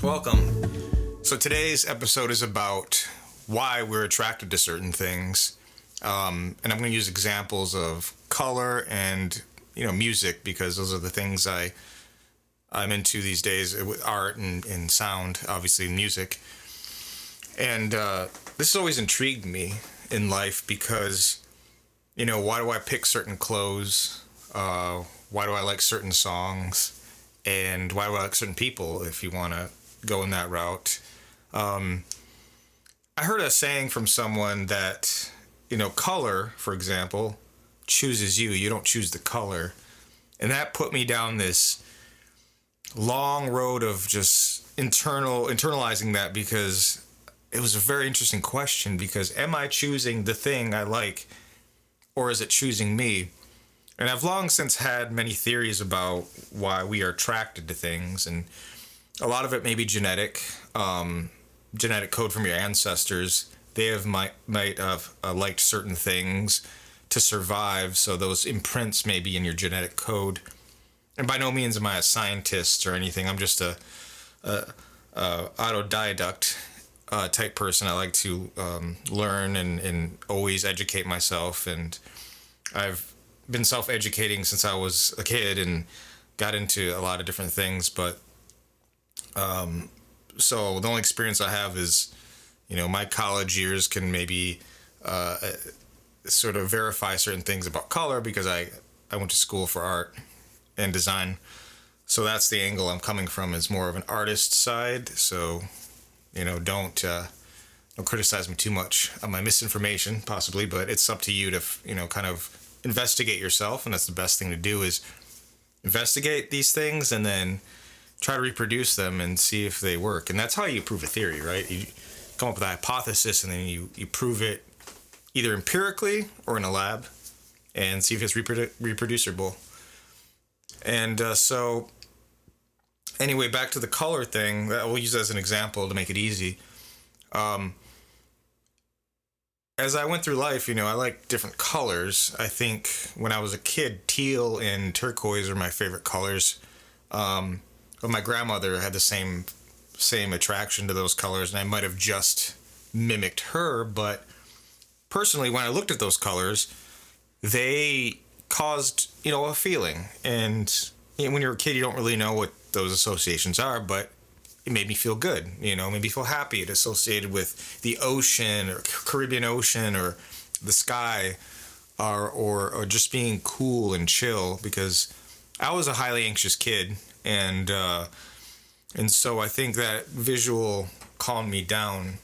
Welcome. So today's episode is about why we're attracted to certain things. And I'm going to use examples of color and, music, because those are the things I'm into these days with art and sound, obviously music. And this has always intrigued me in life because, why do I pick certain clothes? Why do I like certain songs? And why do I like certain people, if you want to go in that route? I heard a saying from someone that, color, for example, chooses you. You don't choose the color. And that put me down this long road of just internalizing that, because it was a very interesting question, because am I choosing the thing I like, or is it choosing me? And I've long since had many theories about why we are attracted to things, and a lot of it may be genetic code from your ancestors. They might have liked certain things to survive, so those imprints may be in your genetic code. And by no means am I a scientist or anything. I'm just a autodidact type person. I like to learn and always educate myself, and I've been self-educating since I was a kid and got into a lot of different things. But so the only experience I have is, my college years can maybe sort of verify certain things about color, because I went to school for art and design. So that's the angle I'm coming from, is more of an artist side. So, don't criticize me too much on my misinformation, possibly, but it's up to you to, kind of investigate yourself. And that's the best thing to do, is investigate these things and then try to reproduce them and see if they work. And that's how you prove a theory, right? You come up with a hypothesis, and then you prove it either empirically or in a lab and see if it's reproducible. And so anyway, back to the color thing. We'll use that as an example to make it easy. As I went through life, I like different colors. I think when I was a kid, teal and turquoise are my favorite colors. But my grandmother had the same attraction to those colors, and I might have just mimicked her. But personally, when I looked at those colors, they caused, a feeling. And when you're a kid, you don't really know what those associations are, but it made me feel good, made me feel happy. It associated with the ocean, or Caribbean Ocean, or the sky, or just being cool and chill, because I was a highly anxious kid, and so I think that visual calmed me down.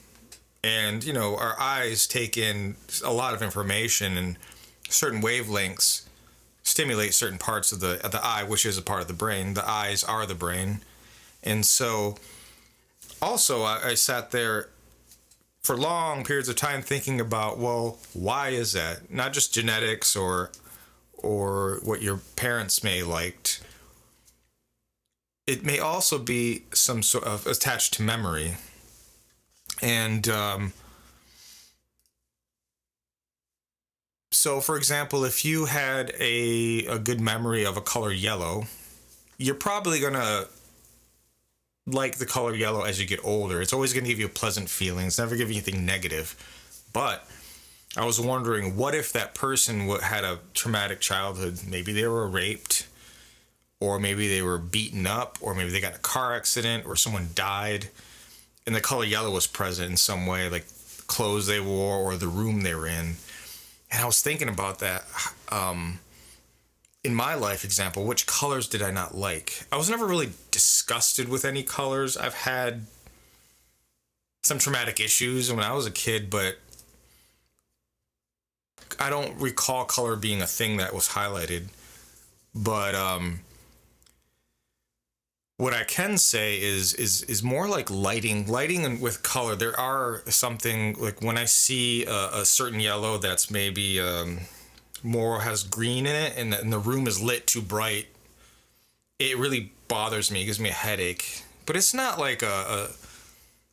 And our eyes take in a lot of information, and certain wavelengths stimulate certain parts of the eye, which is a part of the brain. The eyes are the brain. And so also I sat there for long periods of time thinking about, well, why is that? Not just genetics or what your parents may liked. It may also be some sort of attached to memory. And so, for example, if you had a good memory of a color yellow, you're probably going to like the color yellow as you get older. It's always going to give you a pleasant feeling. It's never giving you anything negative. But I was wondering, what if that person had a traumatic childhood? Maybe they were raped, or maybe they were beaten up, or maybe they got in a car accident, or someone died, and the color yellow was present in some way, like the clothes they wore or the room they were in. And I was thinking about that. In my life example, which colors did I not like? I was never really disgusted with any colors. I've had some traumatic issues when I was a kid, but I don't recall color being a thing that was highlighted. But what I can say is more like lighting with color. There are something like when I see a certain yellow that's maybe more has green in it, and the room is lit too bright, it really bothers me. It gives me a headache. But it's not like a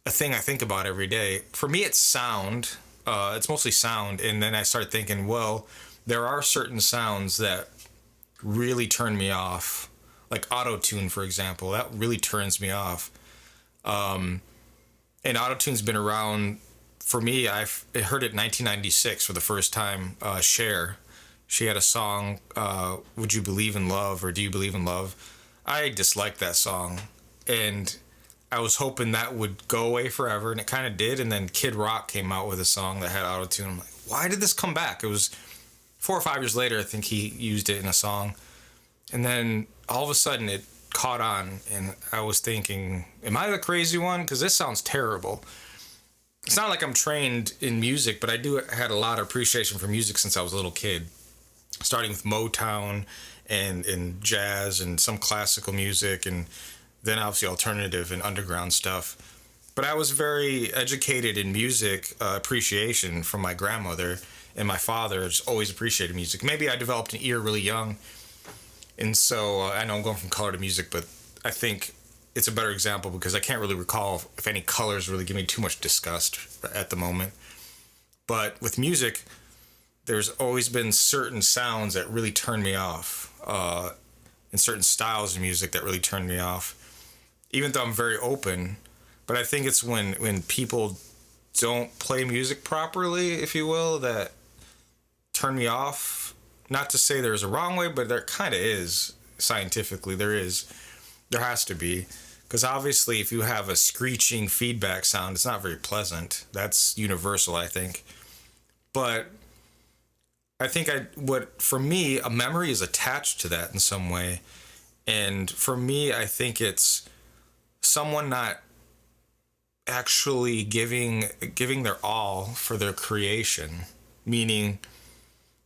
thing I think about every day. For me, it's sound. It's mostly sound. And then I start thinking, well, there are certain sounds that really turn me off. Like auto-tune, for example. That really turns me off. And autotune's been around for me. I heard it in 1996 for the first time. Cher, she had a song, "Would You Believe in Love" or "Do You Believe in Love." I disliked that song, and I was hoping that would go away forever, and it kind of did. And then Kid Rock came out with a song that had autotune. I'm like, why did this come back? It was 4 or 5 years later, I think he used it in a song, and then all of a sudden it caught on, and I was thinking, am I the crazy one? Because this sounds terrible. It's not like I'm trained in music, but I do had a lot of appreciation for music since I was a little kid, starting with Motown and jazz and some classical music, and then obviously alternative and underground stuff. But I was very educated in music appreciation from my grandmother, and my father has always appreciated music. Maybe I developed an ear really young, and so I know I'm going from color to music, but I think it's a better example because I can't really recall if any colors really give me too much disgust at the moment. But with music, there's always been certain sounds that really turn me off, and certain styles of music that really turn me off, even though I'm very open. But I think it's when people don't play music properly, if you will, that turn me off. Not to say there's a wrong way, but there kind of is. Scientifically, there has to be, because obviously if you have a screeching feedback sound, it's not very pleasant. That's universal, I think. But I think for me, a memory is attached to that in some way. And for me, I think it's someone not actually giving their all for their creation, meaning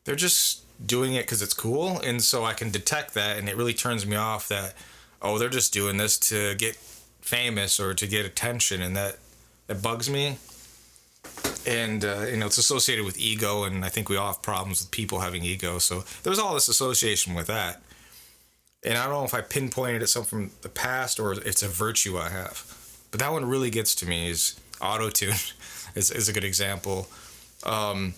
they're just doing it because it's cool. And so I can detect that, and it really turns me off that, oh, they're just doing this to get famous or to get attention, and that bugs me. And it's associated with ego, and I think we all have problems with people having ego, so there's all this association with that. And I don't know if I pinpointed it something from the past or it's a virtue I have, but that one really gets to me. Is auto-tune is a good example. And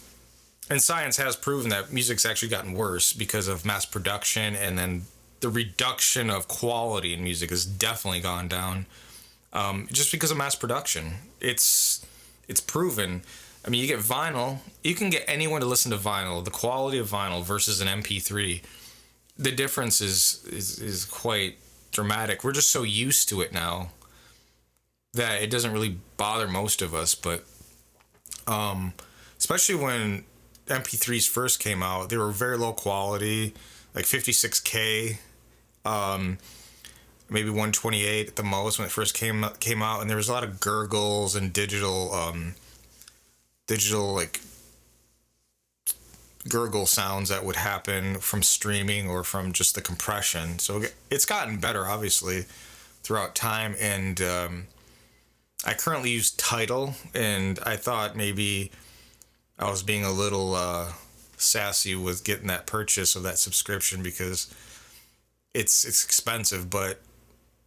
science has proven that music's actually gotten worse because of mass production, and then the reduction of quality in music has definitely gone down, just because of mass production. It's proven. I mean, you get vinyl, you can get anyone to listen to vinyl, the quality of vinyl versus an MP3. The difference is quite dramatic. We're just so used to it now that it doesn't really bother most of us. But especially when MP3s first came out, they were very low quality, like 56K, maybe 128 at the most when it first came out, and there was a lot of gurgles and digital like gurgle sounds that would happen from streaming or from just the compression. So it's gotten better, obviously, throughout time. And I currently use Tidal, and I thought maybe I was being a little sassy with getting that purchase of that subscription because it's expensive, but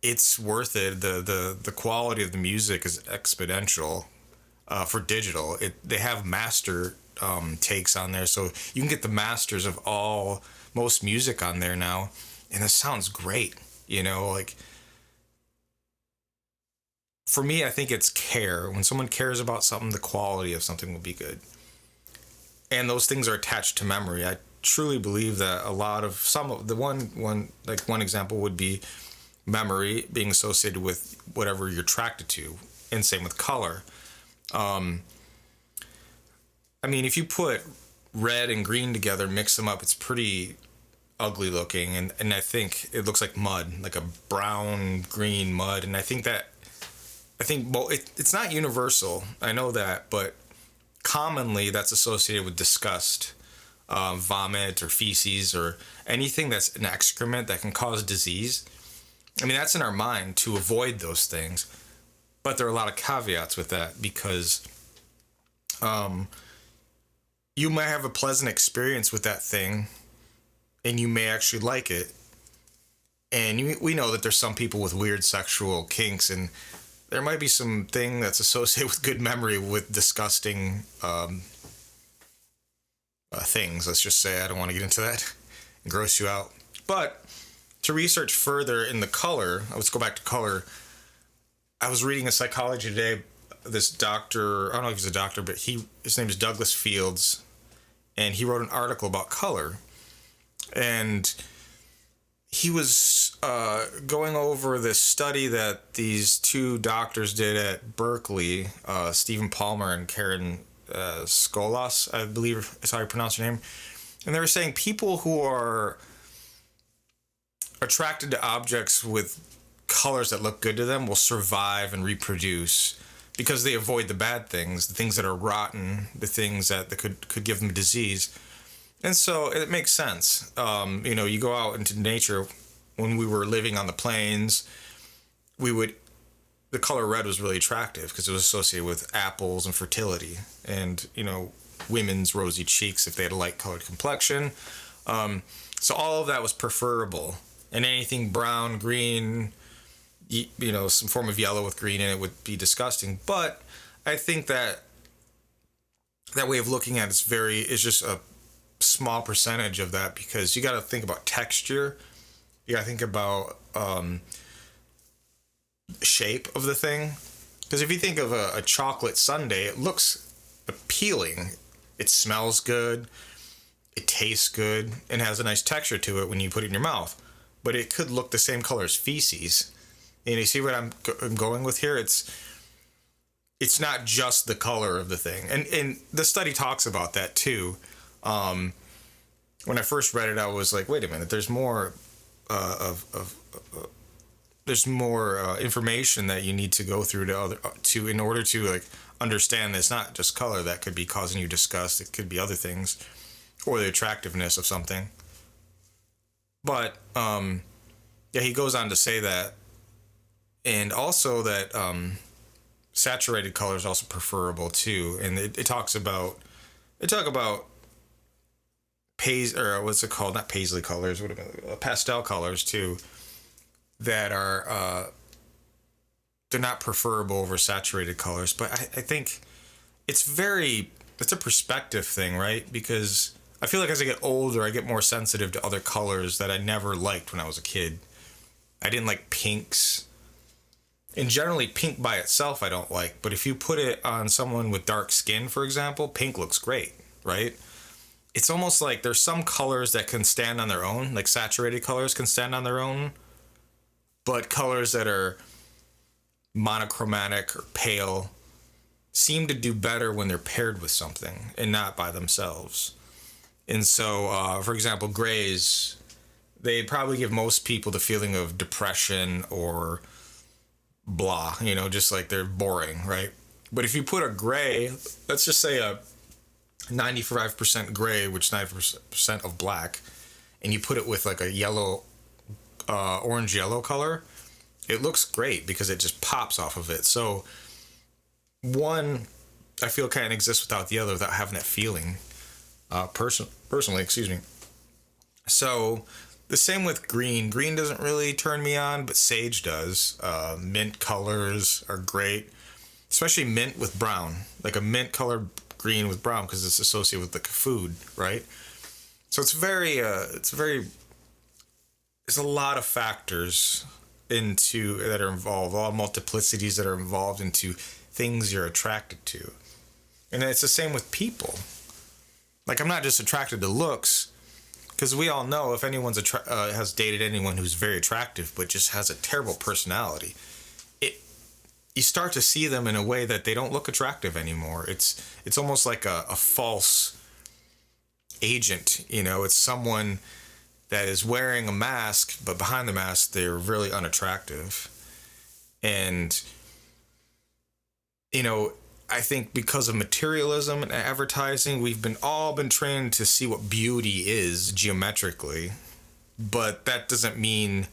it's worth it. The quality of the music is exponential for digital. They have master takes on there, so you can get the masters of most music on there now, and it sounds great. Like, for me, I think it's care. When someone cares about something, the quality of something will be good. And those things are attached to memory. I truly believe that a lot of one example would be memory being associated with whatever you're attracted to, and same with color. I mean, if you put red and green together, mix them up, it's pretty ugly looking, and I think it looks like mud, like a brown green mud. And I think it's not universal, I know that, but commonly that's associated with disgust, vomit or feces or anything that's an excrement that can cause disease. I mean, that's in our mind to avoid those things, but there are a lot of caveats with that, because you might have a pleasant experience with that thing and you may actually like it. And we know that there's some people with weird sexual kinks, and there might be something that's associated with good memory with disgusting things. Let's just say, I don't want to get into that and gross you out. But to research further in the color, let's go back to color. I was reading a psychology today. This doctor, I don't know if he's a doctor, but his name is Douglas Fields, and he wrote an article about color. And he was going over this study that these two doctors did at Berkeley, Stephen Palmer and Karen Skolas, I believe is how you pronounce your name. And they were saying people who are attracted to objects with colors that look good to them will survive and reproduce because they avoid the bad things, the things that are rotten, the things that could give them disease. And so it makes sense. You go out into nature. When we were living on the plains, the color red was really attractive because it was associated with apples and fertility and, women's rosy cheeks if they had a light colored complexion. So all of that was preferable. And anything brown, green, some form of yellow with green in it would be disgusting. But I think that way of looking at it's just a small percentage of that, because you got to think about texture. You got to think about shape of the thing. Because if you think of a chocolate sundae, it looks appealing. It smells good. It tastes good and has a nice texture to it when you put it in your mouth. But it could look the same color as feces. And you see what I'm going with here? It's not just the color of the thing. And the study talks about that too. When I first read it, I was like, wait a minute, there's more information that you need to go through in order to understand that it's not just color that could be causing you disgust. It could be other things, or the attractiveness of something. But he goes on to say that, and also that saturated color is also preferable too. And it talk about what's it called? Not paisley colors, pastel colors too, that are they're not preferable over saturated colors. But I think it's a perspective thing, right? Because I feel like as I get older, I get more sensitive to other colors that I never liked when I was a kid. I didn't like pinks. And generally, pink by itself I don't like. But if you put it on someone with dark skin, for example, pink looks great, right? It's almost like there's some colors that can stand on their own, like saturated colors can stand on their own. But colors that are monochromatic or pale seem to do better when they're paired with something and not by themselves. And so, for example, grays, they probably give most people the feeling of depression or blah, just like they're boring, right? But if you put a gray, let's just say a 95% gray, which 90% of black, and you put it with like a yellow, orange yellow color, it looks great because it just pops off of it. So one, I feel, can't exist without the other without having that feeling. Personally, excuse me. So the same with green. Green doesn't really turn me on, but sage does. Mint colors are great, especially mint with brown, like a mint colored green with brown, because it's associated with the food, right? So there's a lot of factors that are involved, a lot of multiplicities that are involved into things you're attracted to. And it's the same with people. Like, I'm not just attracted to looks, because we all know if anyone's has dated anyone who's very attractive but just has a terrible personality, you start to see them in a way that they don't look attractive anymore. It's almost like a false agent, it's someone that is wearing a mask, but behind the mask they're really unattractive. And I think because of materialism and advertising, we've all been trained to see what beauty is geometrically, but that doesn't mean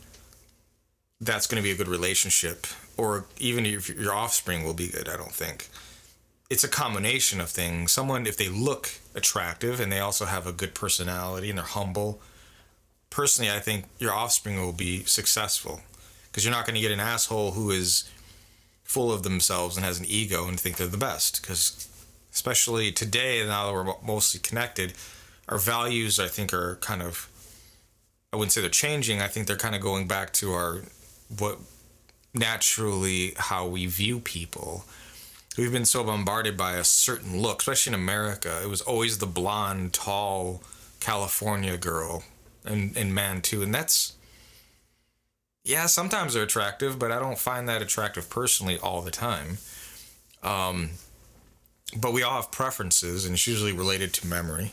that's going to be a good relationship, or even if your offspring will be good. I don't think. It's a combination of things. Someone, if they look attractive and they also have a good personality and they're humble, personally, I think your offspring will be successful, because you're not going to get an asshole who is full of themselves and has an ego and think they're the best. Because especially today, now that we're mostly connected, our values, I think, are kind of, I wouldn't say they're changing. I think they're kind of going back to what naturally how we view people. We've been so bombarded by a certain look, especially in America. It was always the blonde, tall California girl, and man too. And that's, yeah, sometimes they're attractive, but I don't find that attractive personally all the time. But we all have preferences, and it's usually related to memory.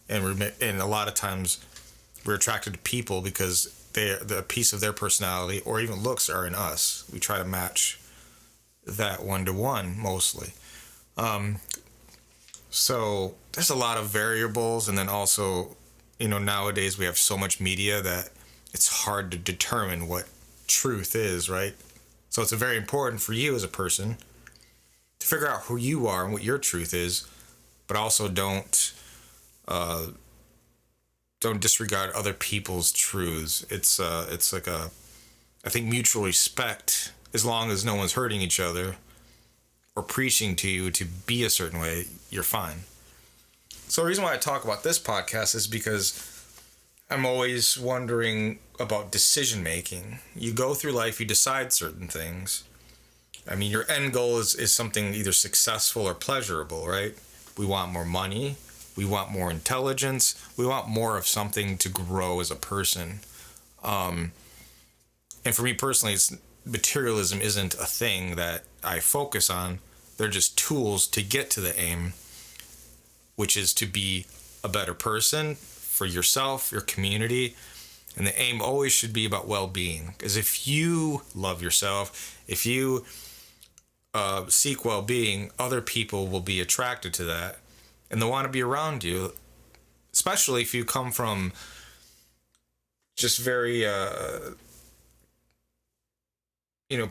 And a lot of times we're attracted to people because the piece of their personality or even looks are in us. We try to match that one to one mostly. So there's a lot of variables, and then also, nowadays we have so much media that it's hard to determine what truth is, right? So it's very important for you as a person to figure out who you are and what your truth is, but also don't disregard other people's truths. It's like I think mutual respect, as long as no one's hurting each other or preaching to you to be a certain way, you're fine. So the reason why I talk about this podcast is because I'm always wondering about decision making. You go through life, you decide certain things. I mean, your end goal is something either successful or pleasurable, right? We want more money. We want more intelligence. We want more of something to grow as a person. And for me personally, materialism isn't a thing that I focus on. They're just tools to get to the aim, which is to be a better person for yourself, your community. And the aim always should be about well-being. Because if you love yourself, if you seek well-being, other people will be attracted to that. And they'll want to be around you, especially if you come from just very,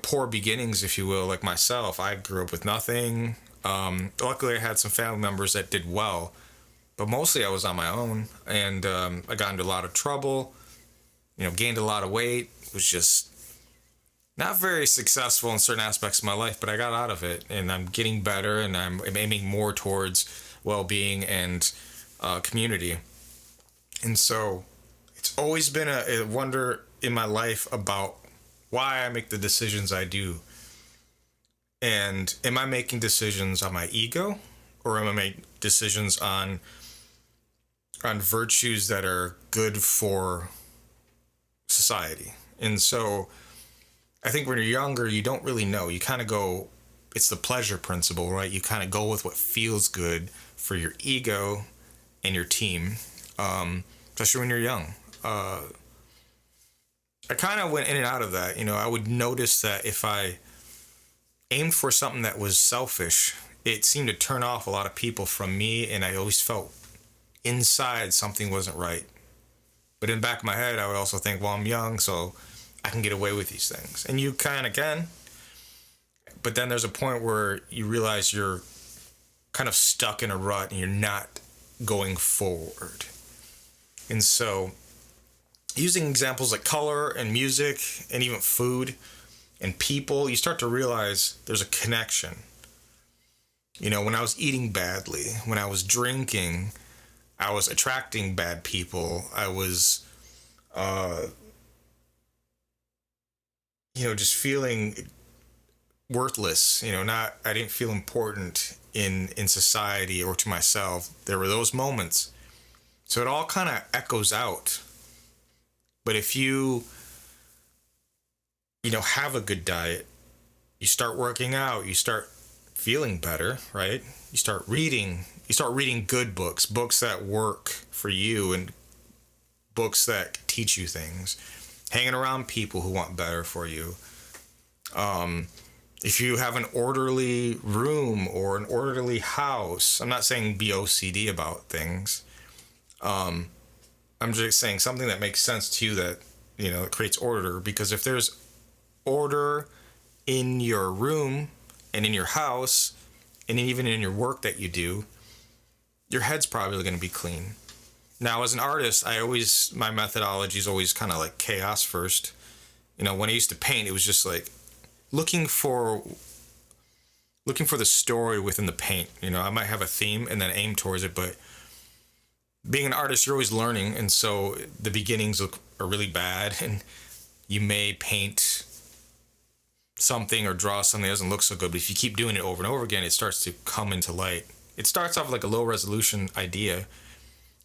poor beginnings, if you will, like myself. I grew up with nothing. Luckily, I had some family members that did well, but mostly I was on my own, and I got into a lot of trouble, gained a lot of weight, was just not very successful in certain aspects of my life, but I got out of it, and I'm getting better, and I'm aiming more towards well-being and community. And so it's always been a wonder in my life about why I make the decisions I do. And am I making decisions on my ego, or am I making decisions on virtues that are good for society? And so I think when you're younger, you don't really know. You kind of go, it's the pleasure principle, right? You kind of go with what feels good for your ego and your team, especially when you're young. I kind of went in and out of that. I would notice that if I aimed for something that was selfish, it seemed to turn off a lot of people from me, and I always felt inside something wasn't right. But in the back of my head, I would also think, well, I'm young, so I can get away with these things. And you kind of can. But then there's a point where you realize you're kind of stuck in a rut and you're not going forward. And so using examples like color and music and even food and people, you start to realize there's a connection. When I was eating badly, when I was drinking, I was attracting bad people. I was, just feeling worthless. I didn't feel important in society or to myself. There were those moments. So it all kind of echoes out. But if you have a good diet, you start working out, you start feeling better, right? You start reading good books that work for you, and books that teach you things, hanging around people who want better for you. If you have an orderly room or an orderly house, I'm not saying be OCD about things. I'm just saying something that makes sense to you, that, it creates order. Because if there's order in your room and in your house and even in your work that you do, your head's probably going to be clean. Now, as an artist, my methodology is always kind of like chaos first. When I used to paint, it was just like looking for the story within the paint. I might have a theme and then aim towards it, but being an artist, you're always learning, and so the beginnings are really bad, and you may paint something or draw something that doesn't look so good, but if you keep doing it over and over again, it starts to come into light. It starts off like a low resolution idea,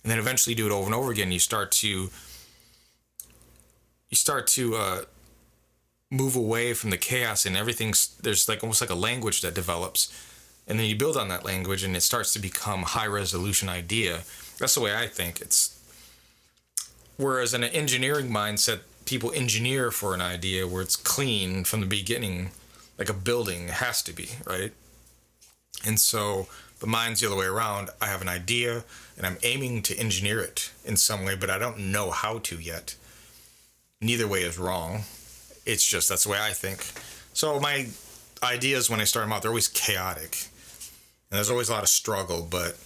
and then eventually you do it over and over again. You start to move away from the chaos, and there's like almost like a language that develops, and then you build on that language, and it starts to become high resolution idea. That's the way I think. It's whereas in an engineering mindset, people engineer for an idea where it's clean from the beginning, like a building has to be, right? And so the mind's the other way around. I have an idea and I'm aiming to engineer it in some way, but I don't know how to yet. Neither way is wrong. It's just that's the way I think. So my ideas, when I start them out, they're always chaotic. And there's always a lot of struggle, but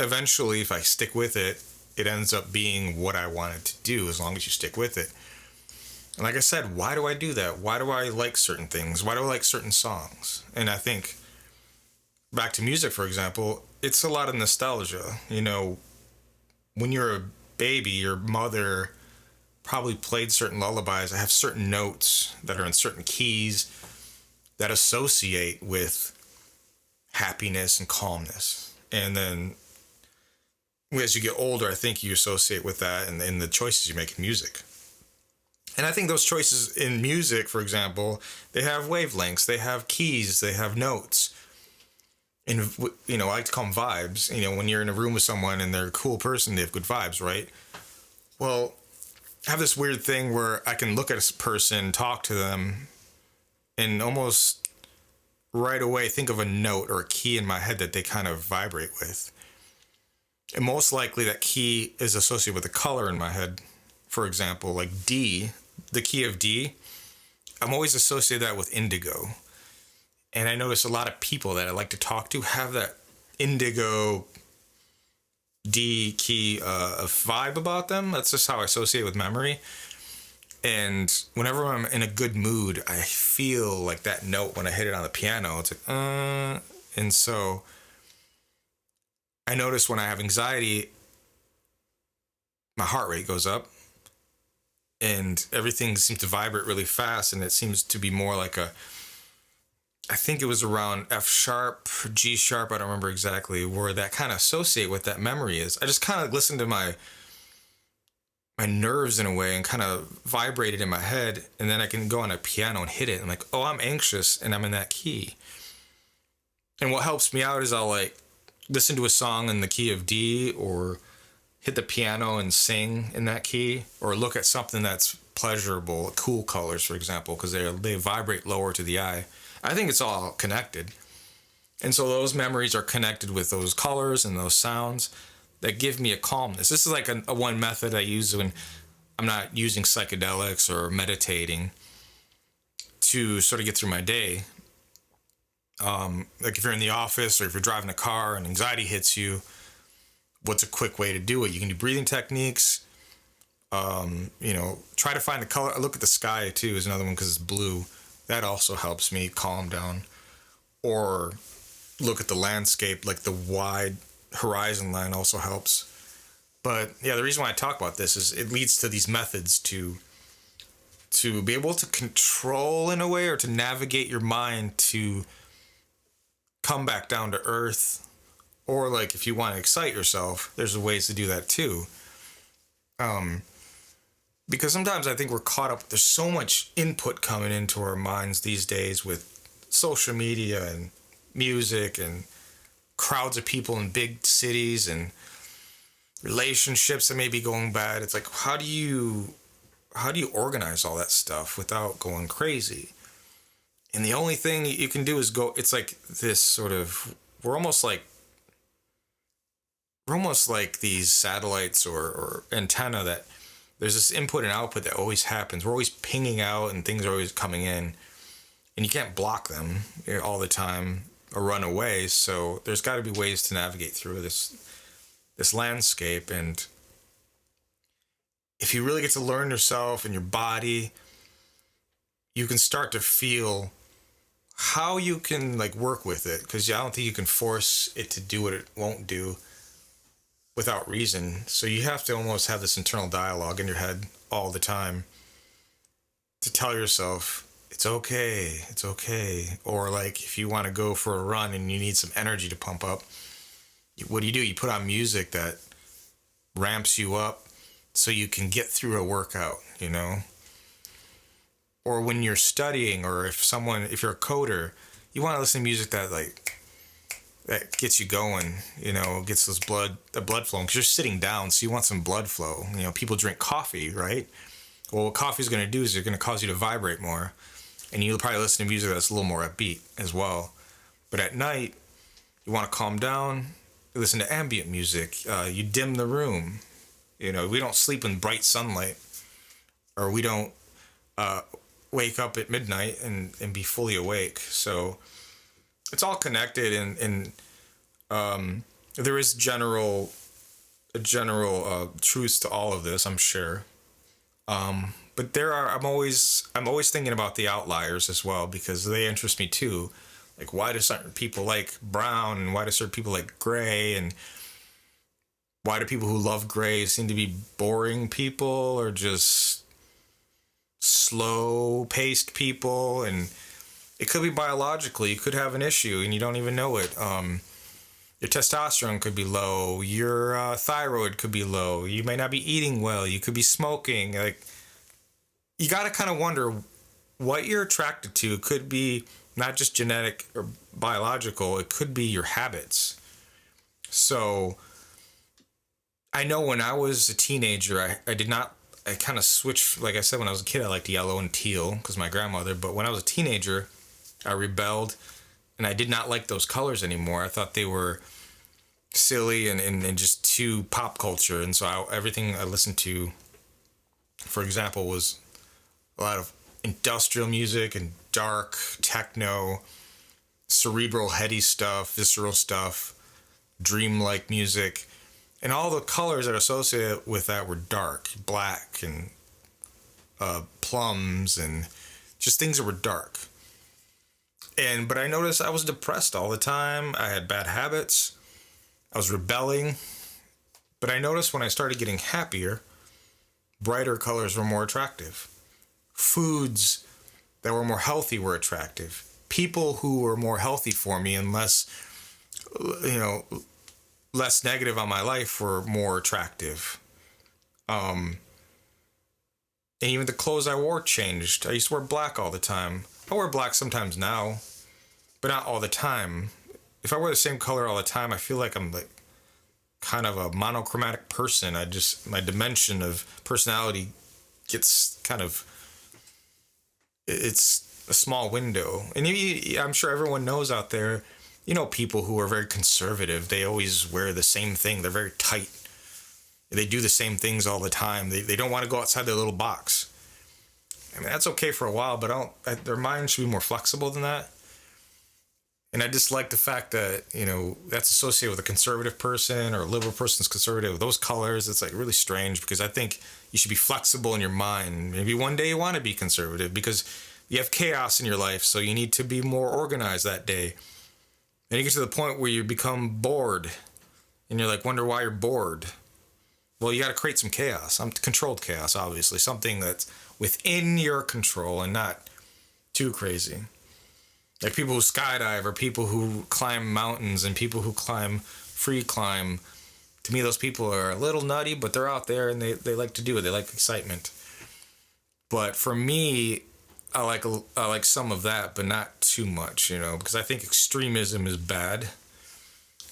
eventually if I stick with it, it ends up being what I want it to do as long as you stick with it. And like I said, why do I do that? Why do I like certain things? Why do I like certain songs? And I think back to music, for example, it's a lot of nostalgia. You know, when you're a baby, your mother probably played certain lullabies that have certain notes that are in certain keys that associate with happiness and calmness. And then as you get older, I think you associate with that in the choices you make in music. And I think those choices in music, for example, they have wavelengths, they have keys, they have notes. And, you know, I like to call them vibes. You know, when you're in a room with someone and they're a cool person, they have good vibes, right? Well, I have this weird thing where I can look at a person, talk to them, and almost right away think of a note or a key in my head that they kind of vibrate with. And most likely that key is associated with a color in my head. For example, like D, the key of D, I'm always associated that with indigo. And I notice a lot of people that I like to talk to have that indigo D key vibe about them. That's just how I associate with memory. And whenever I'm in a good mood, I feel like that note when I hit it on the piano. It's like, and so I notice when I have anxiety, my heart rate goes up and everything seems to vibrate really fast. And it seems to be more like I think it was around F sharp, G sharp, I don't remember exactly, where that kind of associate with that memory is. I just kind of listened to my nerves in a way and kind of vibrated in my head. And then I can go on a piano and hit it. I'm like, oh, I'm anxious and I'm in that key. And what helps me out is I'll like listen to a song in the key of D or hit the piano and sing in that key or look at something that's pleasurable, cool colors, for example, because they vibrate lower to the eye. I think it's all connected. And so those memories are connected with those colors and those sounds that give me a calmness. This is like a one method I use when I'm not using psychedelics or meditating to sort of get through my day. Like if you're in the office or if you're driving a car and anxiety hits you, what's a quick way to do it? You can do breathing techniques. You know, try to find the color. Look at the sky too is another one because it's blue. That also helps me calm down. Or look at the landscape, like the wide horizon line also helps. But yeah, the reason why I talk about this is it leads to these methods to be able to control in a way or to navigate your mind to come back down to earth. Or like if you want to excite yourself, there's ways to do that too. Because sometimes I think we're caught up. There's so much input coming into our minds these days with social media and music and crowds of people in big cities and relationships that may be going bad. It's like, how do you organize all that stuff without going crazy? And the only thing you can do is go. It's like this sort of. We're almost like these satellites or antenna that. There's this input and output that always happens. We're always pinging out and things are always coming in. And you can't block them all the time or run away. So there's got to be ways to navigate through this landscape. And if you really get to learn yourself and your body, you can start to feel how you can like work with it. Because I don't think you can force it to do what it won't do without reason. So you have to almost have this internal dialogue in your head all the time to tell yourself it's okay, it's okay. Or like if you want to go for a run and you need some energy to pump up, what do? You put on music that ramps you up so you can get through a workout, you know? Or when you're studying, or if you're a coder, you want to listen to music that gets you going, you know, gets the blood flowing, because you're sitting down, so you want some blood flow. You know, people drink coffee, right? Well, what coffee's going to do is it's going to cause you to vibrate more, and you'll probably listen to music that's a little more upbeat as well. But at night, you want to calm down, you listen to ambient music, you dim the room. You know, we don't sleep in bright sunlight, or we don't wake up at midnight and be fully awake. So it's all connected, and there is a general truth to all of this, I'm sure. But I'm always thinking about the outliers as well, because they interest me too. Like, why do certain people like brown, and why do certain people like gray, and why do people who love gray seem to be boring people, or just slow paced people? And it could be biologically. You could have an issue and you don't even know it. Your testosterone could be low. Your thyroid could be low. You may not be eating well. You could be smoking. Like, you got to kind of wonder what you're attracted to. It could be not just genetic or biological. It could be your habits. So I know when I was a teenager, I kind of switched. Like I said, when I was a kid, I liked yellow and teal because my grandmother. But when I was a teenager, I rebelled, and I did not like those colors anymore. I thought they were silly and just too pop culture. And so everything I listened to, for example, was a lot of industrial music and dark techno, cerebral, heady stuff, visceral stuff, dreamlike music. And all the colors that are associated with that were dark, black and plums, and just things that were dark. But I noticed I was depressed all the time. I had bad habits. I was rebelling. But I noticed when I started getting happier, brighter colors were more attractive. Foods that were more healthy were attractive. People who were more healthy for me and less negative on my life were more attractive. And even the clothes I wore changed. I used to wear black all the time. I wear black sometimes now, but not all the time. If I wear the same color all the time, I feel like I'm like kind of a monochromatic person. My dimension of personality gets it's a small window. And I'm sure everyone knows out there, you know, people who are very conservative. They always wear the same thing. They're very tight. They do the same things all the time. They don't want to go outside their little box. I mean, that's okay for a while, but their mind should be more flexible than that. And I dislike the fact that, you know, that's associated with a conservative person, or a liberal person's conservative. Those colors, it's like really strange, because I think you should be flexible in your mind. Maybe one day you want to be conservative because you have chaos in your life, so you need to be more organized that day. And you get to the point where you become bored, and you're like, wonder why you're bored. Well, you got to create some chaos. Controlled chaos, obviously. Something that's within your control and not too crazy. Like people who skydive, or people who climb mountains, and people who free climb. To me, those people are a little nutty, but they're out there and they like to do it. They like excitement. But for me, I like some of that, but not too much, you know, because I think extremism is bad.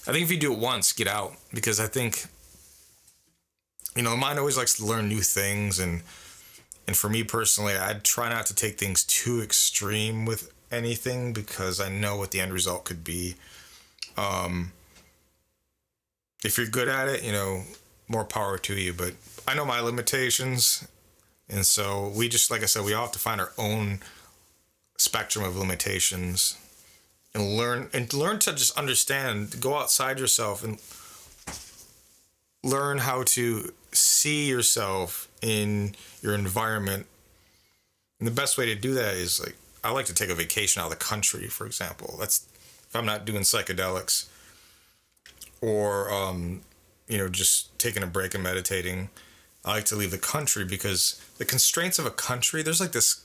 I think if you do it once, get out, because I think, you know, the mind always likes to learn new things, and for me personally, I try not to take things too extreme with anything, because I know what the end result could be. If you're good at it, you know, more power to you, but I know my limitations, and so we just, like I said, we all have to find our own spectrum of limitations and learn to just understand, go outside yourself and learn how to see yourself in your environment. And the best way to do that is, like, I like to take a vacation out of the country, for example. That's if I'm not doing psychedelics, or you know, just taking a break and meditating. I like to leave the country, because the constraints of a country, there's like this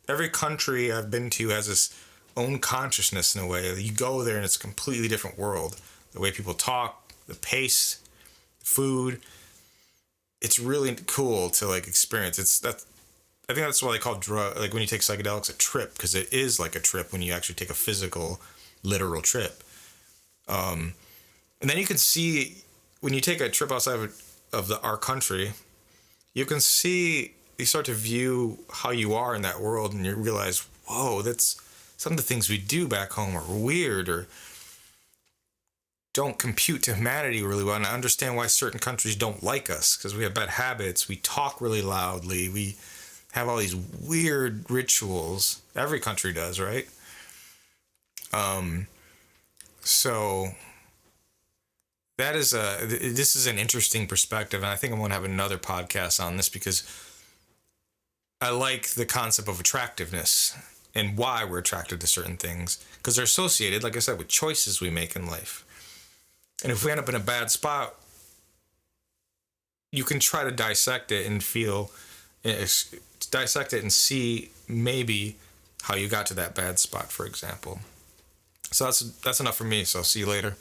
every country I've been to has its own consciousness in a way. You go there and it's a completely different world. The way people talk, the pace, the food. It's really cool to like experience. I think that's why they call drug, like when you take psychedelics, a trip, because it is like a trip when you actually take a physical, literal trip. And then you can see when you take a trip outside of our country, you can see, you start to view how you are in that world, and you realize, whoa, that's some of the things we do back home are weird or don't compute to humanity really well. And I understand why certain countries don't like us, because we have bad habits. We talk really loudly. We have all these weird rituals. Every country does, right? So this is an interesting perspective, and I think I'm going to have another podcast on this because I like the concept of attractiveness and why we're attracted to certain things, because they're associated, like I said, with choices we make in life. And if we end up in a bad spot, you can try to dissect it and dissect it and see maybe how you got to that bad spot, for example. So that's enough for me. So I'll see you later.